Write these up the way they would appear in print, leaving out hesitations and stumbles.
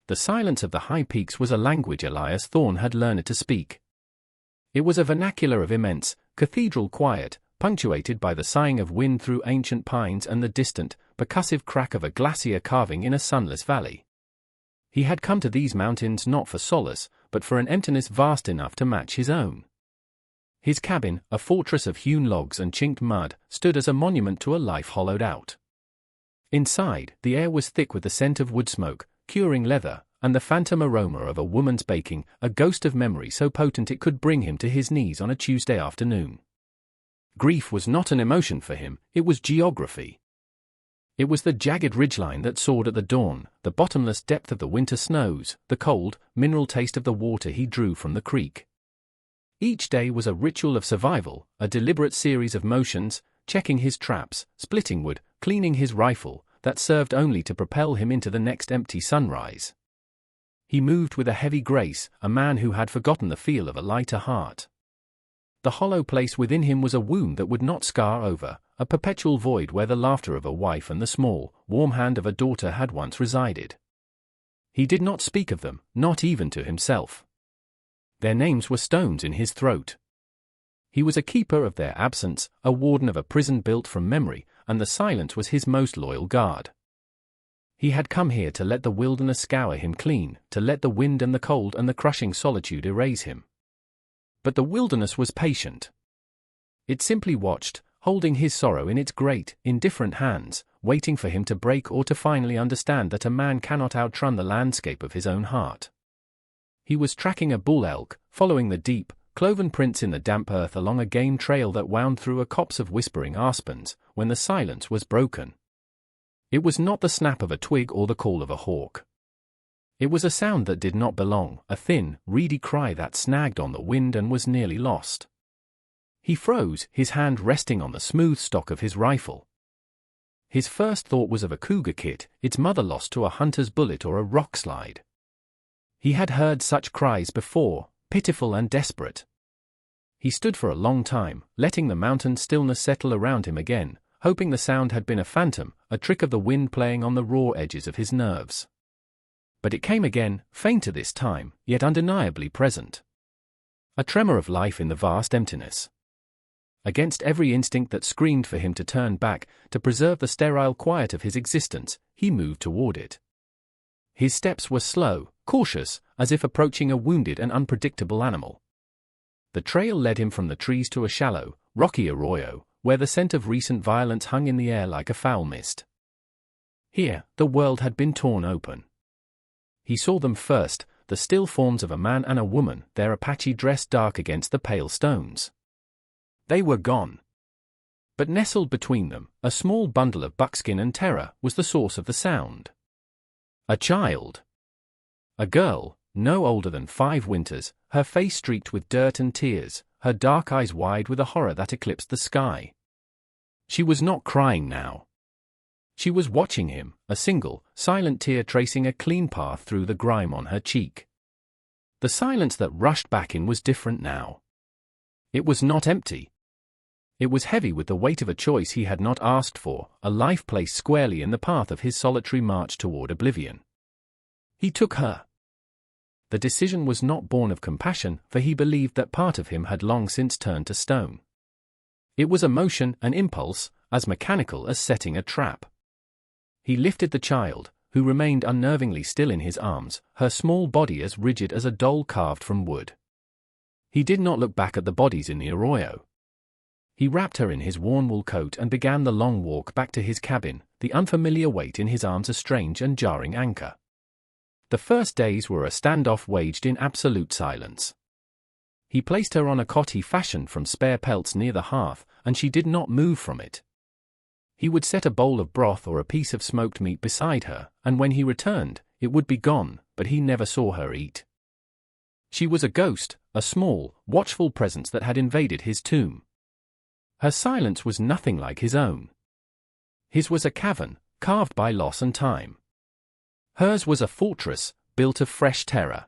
The silence of the high peaks was a language Elias Thorne had learned to speak. It was a vernacular of immense, cathedral quiet, punctuated by the sighing of wind through ancient pines and the distant, percussive crack of a glacier carving in a sunless valley. He had come to these mountains not for solace, but for an emptiness vast enough to match his own. His cabin, a fortress of hewn logs and chinked mud, stood as a monument to a life hollowed out. Inside, the air was thick with the scent of wood smoke, curing leather, and the phantom aroma of a woman's baking, a ghost of memory so potent it could bring him to his knees on a Tuesday afternoon. Grief was not an emotion for him, it was geography. It was the jagged ridgeline that soared at the dawn, the bottomless depth of the winter snows, the cold, mineral taste of the water he drew from the creek. Each day was a ritual of survival, a deliberate series of motions, checking his traps, splitting wood, cleaning his rifle, that served only to propel him into the next empty sunrise. He moved with a heavy grace, a man who had forgotten the feel of a lighter heart. The hollow place within him was a wound that would not scar over, a perpetual void where the laughter of a wife and the small, warm hand of a daughter had once resided. He did not speak of them, not even to himself. Their names were stones in his throat. He was a keeper of their absence, a warden of a prison built from memory, and the silence was his most loyal guard. He had come here to let the wilderness scour him clean, to let the wind and the cold and the crushing solitude erase him. But the wilderness was patient. It simply watched, holding his sorrow in its great, indifferent hands, waiting for him to break or to finally understand that a man cannot outrun the landscape of his own heart. He was tracking a bull elk, following the deep, cloven prints in the damp earth along a game trail that wound through a copse of whispering aspens, when the silence was broken. It was not the snap of a twig or the call of a hawk. It was a sound that did not belong, a thin, reedy cry that snagged on the wind and was nearly lost. He froze, his hand resting on the smooth stock of his rifle. His first thought was of a cougar kit, its mother lost to a hunter's bullet or a rock slide. He had heard such cries before, pitiful and desperate. He stood for a long time, letting the mountain stillness settle around him again, hoping the sound had been a phantom, a trick of the wind playing on the raw edges of his nerves. But it came again, fainter this time, yet undeniably present. A tremor of life in the vast emptiness. Against every instinct that screamed for him to turn back, to preserve the sterile quiet of his existence, he moved toward it. His steps were slow, cautious, as if approaching a wounded and unpredictable animal. The trail led him from the trees to a shallow, rocky arroyo, where the scent of recent violence hung in the air like a foul mist. Here, the world had been torn open. He saw them first, the still forms of a man and a woman, their Apache dress dark against the pale stones. They were gone. But nestled between them, a small bundle of buckskin and terror, was the source of the sound. A child. A girl, no older than 5 winters, her face streaked with dirt and tears, her dark eyes wide with a horror that eclipsed the sky. She was not crying now. She was watching him, a single, silent tear tracing a clean path through the grime on her cheek. The silence that rushed back in was different now. It was not empty. It was heavy with the weight of a choice he had not asked for, a life placed squarely in the path of his solitary march toward oblivion. He took her. The decision was not born of compassion, for he believed that part of him had long since turned to stone. It was a motion, an impulse, as mechanical as setting a trap. He lifted the child, who remained unnervingly still in his arms, her small body as rigid as a doll carved from wood. He did not look back at the bodies in the arroyo. He wrapped her in his worn wool coat and began the long walk back to his cabin, the unfamiliar weight in his arms a strange and jarring anchor. The first days were a standoff waged in absolute silence. He placed her on a cot he fashioned from spare pelts near the hearth, and she did not move from it. He would set a bowl of broth or a piece of smoked meat beside her, and when he returned, it would be gone, but he never saw her eat. She was a ghost, a small, watchful presence that had invaded his tomb. Her silence was nothing like his own. His was a cavern, carved by loss and time. Hers was a fortress, built of fresh terror.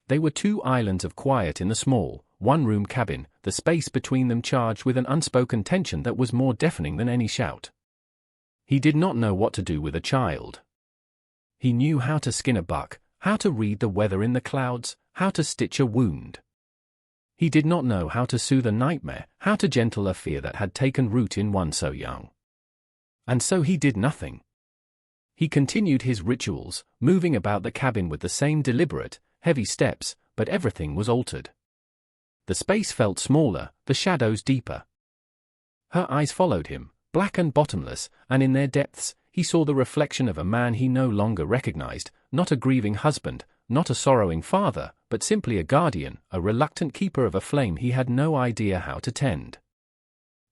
They were 2 islands of quiet in the small, one-room cabin, the space between them charged with an unspoken tension that was more deafening than any shout. He did not know what to do with a child. He knew how to skin a buck, how to read the weather in the clouds, how to stitch a wound. He did not know how to soothe a nightmare, how to gentle a fear that had taken root in one so young. And so he did nothing. He continued his rituals, moving about the cabin with the same deliberate, heavy steps, but everything was altered. The space felt smaller, the shadows deeper. Her eyes followed him, black and bottomless, and in their depths, he saw the reflection of a man he no longer recognized, not a grieving husband, not a sorrowing father, but simply a guardian, a reluctant keeper of a flame he had no idea how to tend.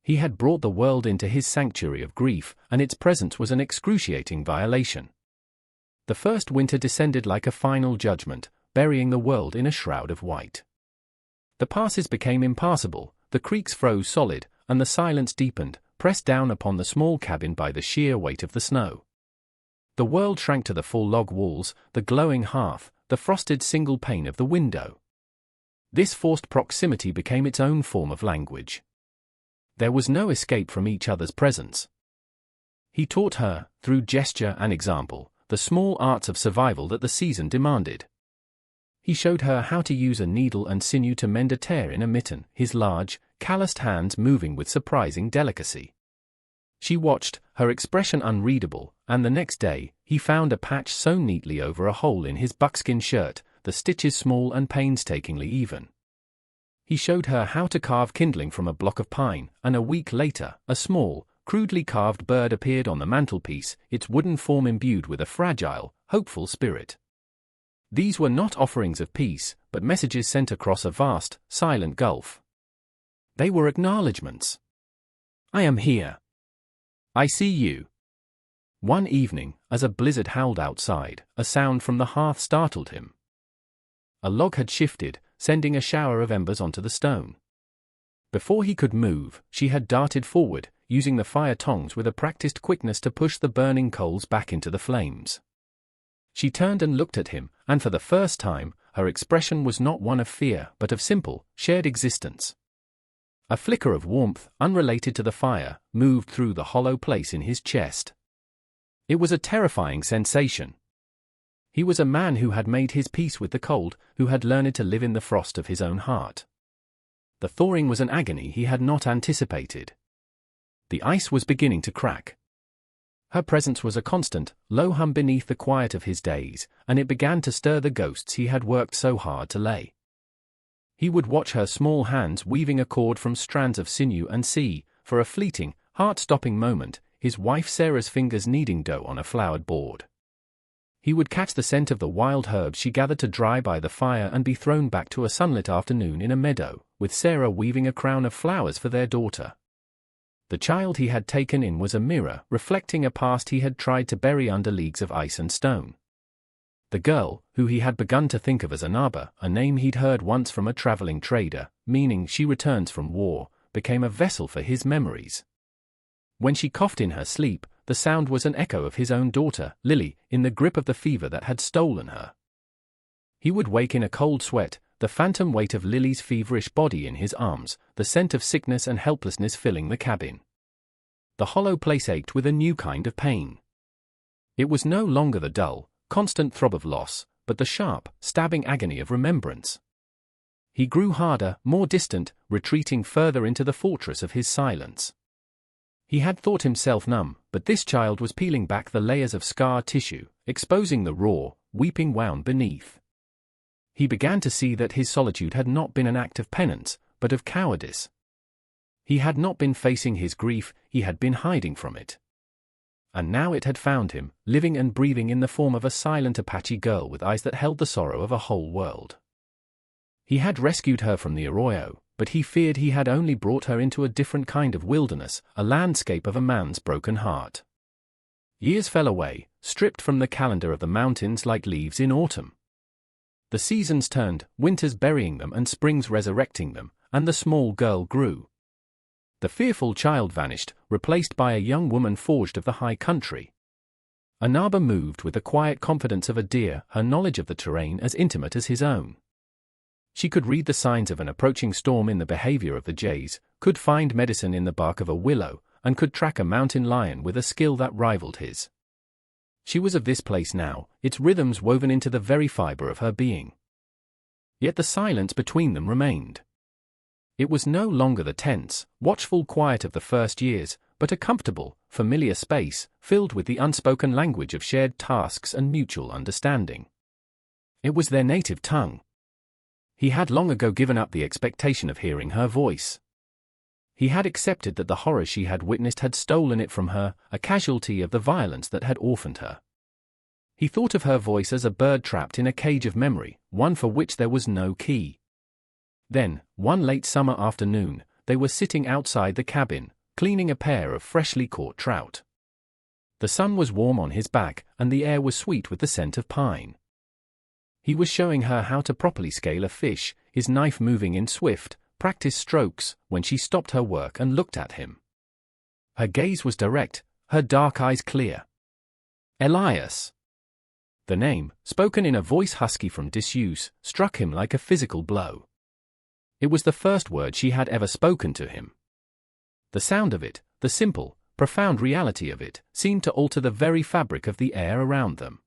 He had brought the world into his sanctuary of grief, and its presence was an excruciating violation. The first winter descended like a final judgment, burying the world in a shroud of white. The passes became impassable, the creeks froze solid, and the silence deepened, pressed down upon the small cabin by the sheer weight of the snow. The world shrank to the full log walls, the glowing hearth, the frosted single pane of the window. This forced proximity became its own form of language. There was no escape from each other's presence. He taught her, through gesture and example, the small arts of survival that the season demanded. He showed her how to use a needle and sinew to mend a tear in a mitten, his large, calloused hands moving with surprising delicacy. She watched, her expression unreadable, and the next day, he found a patch sewn neatly over a hole in his buckskin shirt, the stitches small and painstakingly even. He showed her how to carve kindling from a block of pine, and a week later, a small, crudely carved bird appeared on the mantelpiece, its wooden form imbued with a fragile, hopeful spirit. These were not offerings of peace, but messages sent across a vast, silent gulf. They were acknowledgments. I am here. I see you. One evening, as a blizzard howled outside, a sound from the hearth startled him. A log had shifted, sending a shower of embers onto the stone. Before he could move, she had darted forward, using the fire tongs with a practiced quickness to push the burning coals back into the flames. She turned and looked at him, and for the first time, her expression was not one of fear but of simple, shared existence. A flicker of warmth, unrelated to the fire, moved through the hollow place in his chest. It was a terrifying sensation. He was a man who had made his peace with the cold, who had learned to live in the frost of his own heart. The thawing was an agony he had not anticipated. The ice was beginning to crack. Her presence was a constant, low hum beneath the quiet of his days, and it began to stir the ghosts he had worked so hard to lay. He would watch her small hands weaving a cord from strands of sinew and see, for a fleeting, heart-stopping moment, his wife Sarah's fingers kneading dough on a floured board. He would catch the scent of the wild herbs she gathered to dry by the fire and be thrown back to a sunlit afternoon in a meadow, with Sarah weaving a crown of flowers for their daughter. The child he had taken in was a mirror, reflecting a past he had tried to bury under leagues of ice and stone. The girl, who he had begun to think of as Anaba, a name he'd heard once from a traveling trader, meaning she returns from war, became a vessel for his memories. When she coughed in her sleep, the sound was an echo of his own daughter, Lily, in the grip of the fever that had stolen her. He would wake in a cold sweat, the phantom weight of Lily's feverish body in his arms, the scent of sickness and helplessness filling the cabin. The hollow place ached with a new kind of pain. It was no longer the dull, constant throb of loss, but the sharp, stabbing agony of remembrance. He grew harder, more distant, retreating further into the fortress of his silence. He had thought himself numb, but this child was peeling back the layers of scar tissue, exposing the raw, weeping wound beneath. He began to see that his solitude had not been an act of penance, but of cowardice. He had not been facing his grief, he had been hiding from it. And now it had found him, living and breathing in the form of a silent Apache girl with eyes that held the sorrow of a whole world. He had rescued her from the arroyo, but he feared he had only brought her into a different kind of wilderness, a landscape of a man's broken heart. Years fell away, stripped from the calendar of the mountains like leaves in autumn. The seasons turned, winters burying them and springs resurrecting them, and the small girl grew. The fearful child vanished, replaced by a young woman forged of the high country. Anaba moved with the quiet confidence of a deer, her knowledge of the terrain as intimate as his own. She could read the signs of an approaching storm in the behavior of the jays, could find medicine in the bark of a willow, and could track a mountain lion with a skill that rivaled his. She was of this place now, its rhythms woven into the very fiber of her being. Yet the silence between them remained. It was no longer the tense, watchful quiet of the first years, but a comfortable, familiar space, filled with the unspoken language of shared tasks and mutual understanding. It was their native tongue. He had long ago given up the expectation of hearing her voice. He had accepted that the horror she had witnessed had stolen it from her, a casualty of the violence that had orphaned her. He thought of her voice as a bird trapped in a cage of memory, one for which there was no key. Then, one late summer afternoon, they were sitting outside the cabin, cleaning a pair of freshly caught trout. The sun was warm on his back, and the air was sweet with the scent of pine. He was showing her how to properly scale a fish, his knife moving in swift, practiced strokes, when she stopped her work and looked at him. Her gaze was direct, her dark eyes clear. Elias. The name, spoken in a voice husky from disuse, struck him like a physical blow. It was the first word she had ever spoken to him. The sound of it, the simple, profound reality of it, seemed to alter the very fabric of the air around them.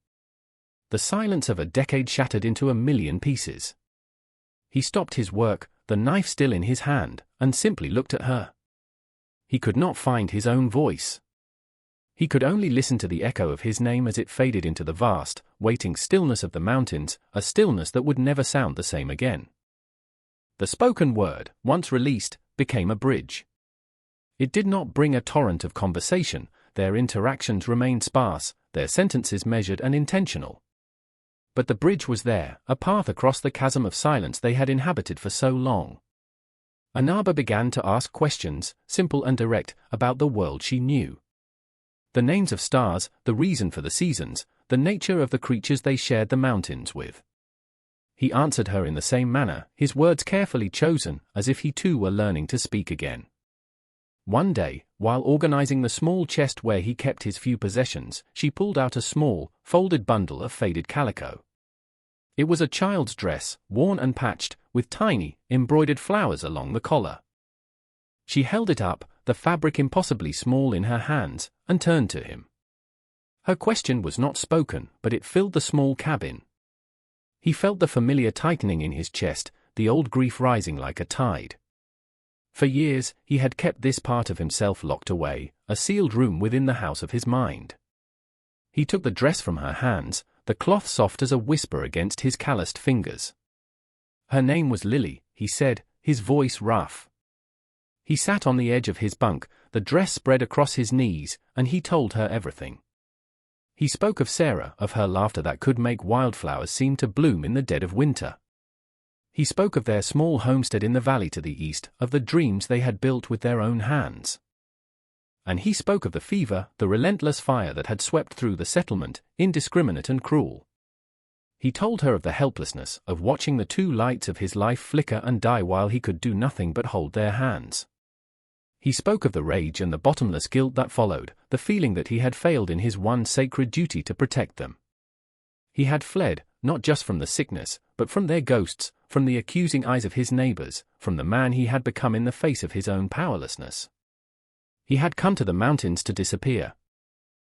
The silence of a decade shattered into a million pieces. He stopped his work, the knife still in his hand, and simply looked at her. He could not find his own voice. He could only listen to the echo of his name as it faded into the vast, waiting stillness of the mountains, a stillness that would never sound the same again. The spoken word, once released, became a bridge. It did not bring a torrent of conversation, their interactions remained sparse, their sentences measured and intentional. But the bridge was there, a path across the chasm of silence they had inhabited for so long. Anaba began to ask questions, simple and direct, about the world she knew. The names of stars, the reason for the seasons, the nature of the creatures they shared the mountains with. He answered her in the same manner, his words carefully chosen, as if he too were learning to speak again. One day, while organizing the small chest where he kept his few possessions, she pulled out a small, folded bundle of faded calico. It was a child's dress, worn and patched, with tiny, embroidered flowers along the collar. She held it up, the fabric impossibly small in her hands, and turned to him. Her question was not spoken, but it filled the small cabin. He felt the familiar tightening in his chest, the old grief rising like a tide. For years, he had kept this part of himself locked away, a sealed room within the house of his mind. He took the dress from her hands, the cloth soft as a whisper against his calloused fingers. Her name was Lily, he said, his voice rough. He sat on the edge of his bunk, the dress spread across his knees, and he told her everything. He spoke of Sarah, of her laughter that could make wildflowers seem to bloom in the dead of winter. He spoke of their small homestead in the valley to the east, of the dreams they had built with their own hands. And he spoke of the fever, the relentless fire that had swept through the settlement, indiscriminate and cruel. He told her of the helplessness of watching the two lights of his life flicker and die while he could do nothing but hold their hands. He spoke of the rage and the bottomless guilt that followed, the feeling that he had failed in his one sacred duty to protect them. He had fled, not just from the sickness, but from their ghosts, from the accusing eyes of his neighbors, from the man he had become in the face of his own powerlessness. He had come to the mountains to disappear.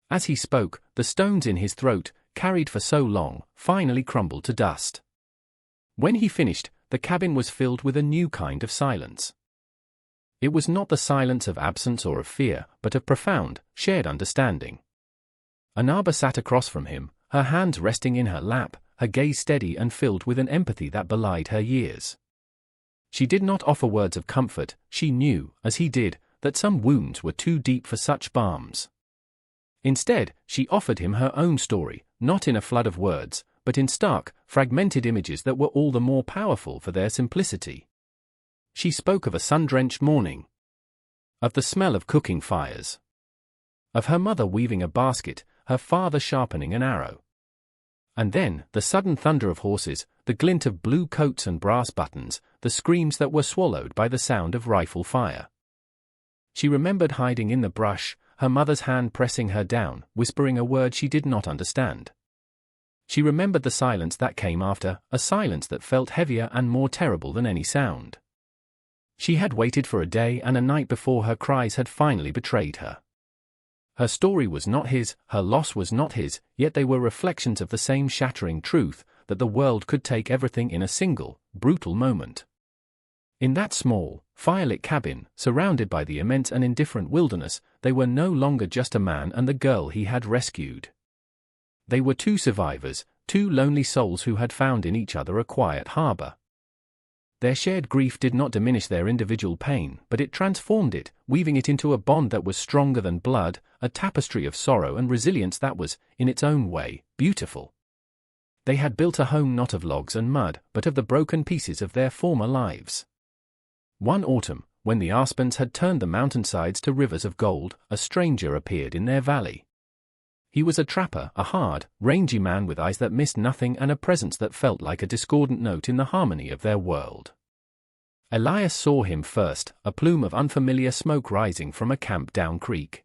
As he spoke, the stones in his throat, carried for so long, finally crumbled to dust. When he finished, the cabin was filled with a new kind of silence. It was not the silence of absence or of fear, but of profound, shared understanding. Anaba sat across from him, her hands resting in her lap, her gaze steady and filled with an empathy that belied her years. She did not offer words of comfort, she knew, as he did, that some wounds were too deep for such balms. Instead, she offered him her own story, not in a flood of words, but in stark, fragmented images that were all the more powerful for their simplicity. She spoke of a sun-drenched morning, of the smell of cooking fires, of her mother weaving a basket, her father sharpening an arrow. And then, the sudden thunder of horses, the glint of blue coats and brass buttons, the screams that were swallowed by the sound of rifle fire. She remembered hiding in the brush, her mother's hand pressing her down, whispering a word she did not understand. She remembered the silence that came after, a silence that felt heavier and more terrible than any sound. She had waited for a day and a night before her cries had finally betrayed her. Her story was not his, her loss was not his, yet they were reflections of the same shattering truth, that the world could take everything in a single, brutal moment. In that small, firelit cabin, surrounded by the immense and indifferent wilderness, they were no longer just a man and the girl he had rescued. They were two survivors, two lonely souls who had found in each other a quiet harbor. Their shared grief did not diminish their individual pain, but it transformed it, weaving it into a bond that was stronger than blood, a tapestry of sorrow and resilience that was, in its own way, beautiful. They had built a home not of logs and mud, but of the broken pieces of their former lives. One autumn, when the aspens had turned the mountainsides to rivers of gold, a stranger appeared in their valley. He was a trapper, a hard, rangy man with eyes that missed nothing and a presence that felt like a discordant note in the harmony of their world. Elias saw him first, a plume of unfamiliar smoke rising from a camp down creek.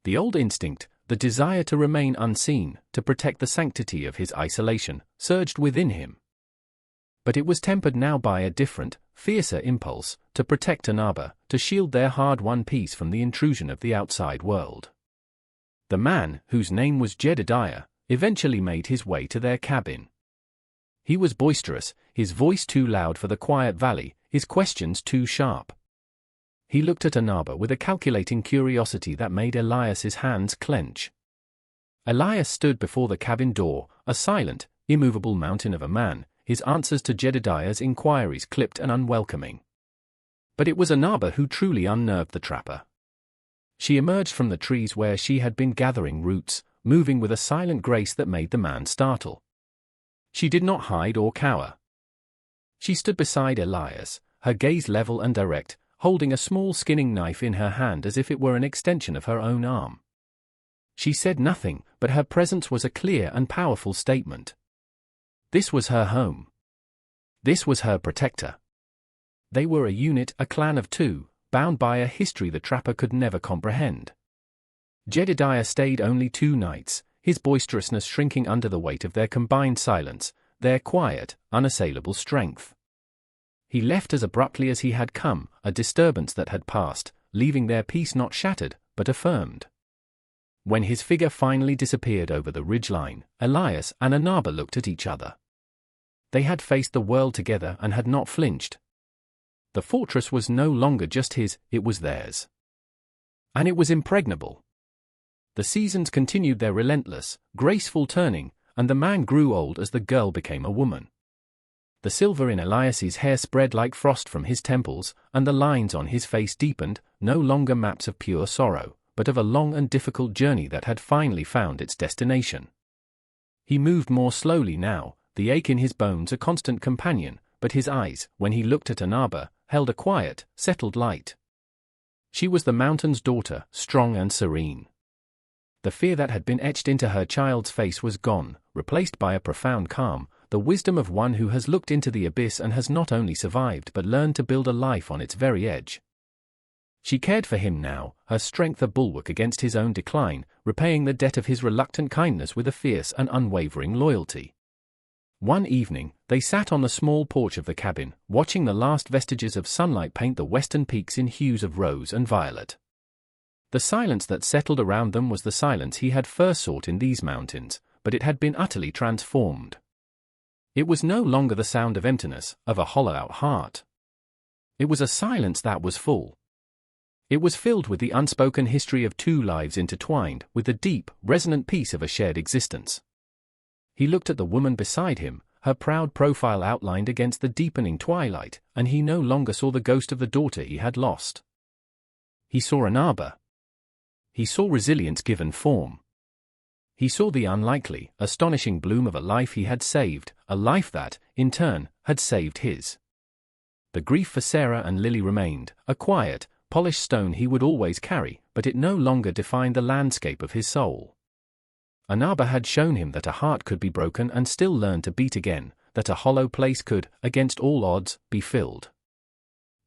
The old instinct, the desire to remain unseen, to protect the sanctity of his isolation, surged within him. But it was tempered now by a different, fiercer impulse, to protect Anaba, to shield their hard-won peace from the intrusion of the outside world. The man, whose name was Jedediah, eventually made his way to their cabin. He was boisterous, his voice too loud for the quiet valley, his questions too sharp. He looked at Anaba with a calculating curiosity that made Elias's hands clench. Elias stood before the cabin door, a silent, immovable mountain of a man, his answers to Jedediah's inquiries clipped and unwelcoming. But it was Anaba who truly unnerved the trapper. She emerged from the trees where she had been gathering roots, moving with a silent grace that made the man startle. She did not hide or cower. She stood beside Elias, her gaze level and direct, holding a small skinning knife in her hand as if it were an extension of her own arm. She said nothing, but her presence was a clear and powerful statement. This was her home. This was her protector. They were a unit, a clan of two, bound by a history the trapper could never comprehend. Jedediah stayed only 2 nights, his boisterousness shrinking under the weight of their combined silence, their quiet, unassailable strength. He left as abruptly as he had come, a disturbance that had passed, leaving their peace not shattered, but affirmed. When his figure finally disappeared over the ridgeline, Elias and Anaba looked at each other. They had faced the world together and had not flinched. The fortress was no longer just his, it was theirs. And it was impregnable. The seasons continued their relentless, graceful turning, and the man grew old as the girl became a woman. The silver in Elias's hair spread like frost from his temples, and the lines on his face deepened, no longer maps of pure sorrow, but of a long and difficult journey that had finally found its destination. He moved more slowly now, the ache in his bones a constant companion, but his eyes, when he looked at Anaba, held a quiet, settled light. She was the mountain's daughter, strong and serene. The fear that had been etched into her child's face was gone, replaced by a profound calm, the wisdom of one who has looked into the abyss and has not only survived but learned to build a life on its very edge. She cared for him now, her strength a bulwark against his own decline, repaying the debt of his reluctant kindness with a fierce and unwavering loyalty. One evening, they sat on the small porch of the cabin, watching the last vestiges of sunlight paint the western peaks in hues of rose and violet. The silence that settled around them was the silence he had first sought in these mountains, but it had been utterly transformed. It was no longer the sound of emptiness, of a hollow-out heart. It was a silence that was full. It was filled with the unspoken history of 2 lives intertwined, with the deep, resonant peace of a shared existence. He looked at the woman beside him, her proud profile outlined against the deepening twilight, and he no longer saw the ghost of the daughter he had lost. He saw Anaba. He saw resilience given form. He saw the unlikely, astonishing bloom of a life he had saved, a life that, in turn, had saved his. The grief for Sarah and Lily remained, a quiet, polished stone he would always carry, but it no longer defined the landscape of his soul. Anaba had shown him that a heart could be broken and still learn to beat again, that a hollow place could, against all odds, be filled.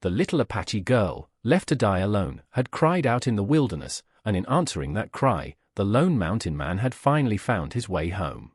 The little Apache girl, left to die alone, had cried out in the wilderness, and in answering that cry, the lone mountain man had finally found his way home.